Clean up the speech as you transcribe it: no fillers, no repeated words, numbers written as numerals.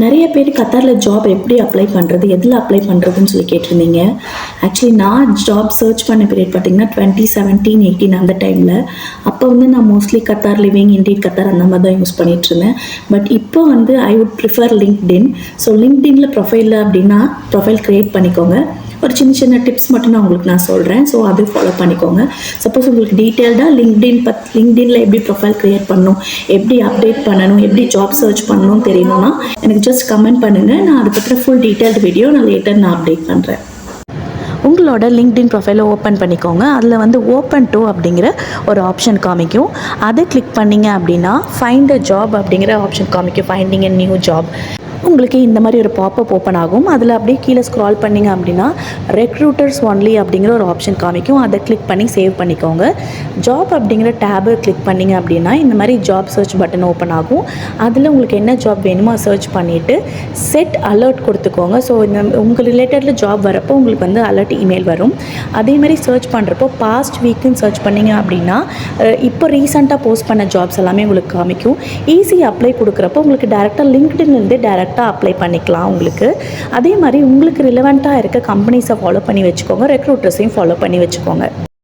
நிறைய பேர் கத்தாரில் ஜாப் எப்படி அப்ளை பண்ணுறது, எதில் அப்ளை பண்ணுறதுன்னு சொல்லி கேட்டிருந்தீங்க. ஆக்சுவலி நான் ஜாப் சர்ச் பண்ண பீரியட் பார்த்தீங்கன்னா 2017-18 அந்த டைமில். அப்போ நான் mostly Qatar living, indeed Qatar அந்த மாதிரி தான் யூஸ் பண்ணிகிட்டு இருந்தேன். பட் இப்போ I would prefer LinkedIn. So லிங்க்டினில் ப்ரொஃபைல் அப்படின்னா ப்ரொஃபைல் க்ரியேட் பண்ணிக்கோங்க. ஒரு சின்ன சின்ன டிப்ஸ் மட்டும் நான் உங்களுக்கு சொல்கிறேன். ஸோ அது ஃபாலோ பண்ணிக்கோங்க. சப்போஸ் உங்களுக்கு டீட்டெயில்டாக லிங்க்டினில் எப்படி ப்ரொஃபைல் க்ரியேட் பண்ணணும், எப்படி அப்டேட் பண்ணணும், எப்படி ஜாப் சர்ச் பண்ணணும்னு தெரியணும்னா எனக்கு ஜஸ்ட் கமெண்ட் பண்ணுங்கள். நான் அதுக்கப்புறம் full detailed video later update பண்ணுறேன். உங்களோட லிங்க்டின் ப்ரொஃபைலை ஓப்பன் பண்ணிக்கோங்க. அதில் ஓப்பன் டு அப்படிங்கிற ஒரு ஆப்ஷன் காமிக்கும். அதை கிளிக் பண்ணிங்க அப்படின்னா ஃபைண்ட் அ ஜாப் அப்படிங்கிற ஆப்ஷன் காமிக்கும். Finding a new job. உங்களுக்கு இந்த மாதிரி ஒரு பாப்பப் ஓப்பன் ஆகும். அதில் அப்படியே கீழே ஸ்க்ரால் பண்ணிங்க அப்படின்னா ரெக்ரூட்டர்ஸ் ஒன்லி அப்படிங்கிற ஒரு ஆப்ஷன் காமிக்கும். அதை கிளிக் பண்ணி சேவ் பண்ணிக்கோங்க. ஜாப் அப்படிங்கிற டேபை கிளிக் பண்ணிங்க அப்படின்னா இந்த மாதிரி ஜாப் சர்ச் பட்டன் ஓப்பன் ஆகும். அதில் உங்களுக்கு என்ன ஜாப் வேணுமோ சர்ச் பண்ணிவிட்டு செட் அலர்ட் கொடுத்துக்கோங்க. ஸோ இந்த உங்கள் ரிலேட்டடில் ஜாப் வரப்போ உங்களுக்கு அலர்ட் இமெயில் வரும். அதே மாதிரி சர்ச் பண்ணுறப்போ பாஸ்ட் வீக்குன்னு சர்ச் பண்ணிங்க அப்படின்னா இப்போ ரீசெண்டாக போஸ்ட் பண்ண ஜாப்ஸ் எல்லாமே உங்களுக்கு காமிக்கும். ஈஸி அப்ளை கொடுக்குறப்போ உங்களுக்கு டேரெக்டாக லிங்க்டின்லேருந்தே டேரெக்டாக அப்ளை பண்ணிக்கலாம். உங்களுக்கு அதே மாதிரி உங்களுக்கு ரிலவெண்ட்டாக இருக்க கம்பெனிஸை ஃபாலோ பண்ணி வச்சுக்கோங்க. ரெக்ரூட்டர்ஸையும் ஃபாலோ பண்ணி வச்சுக்கோங்க.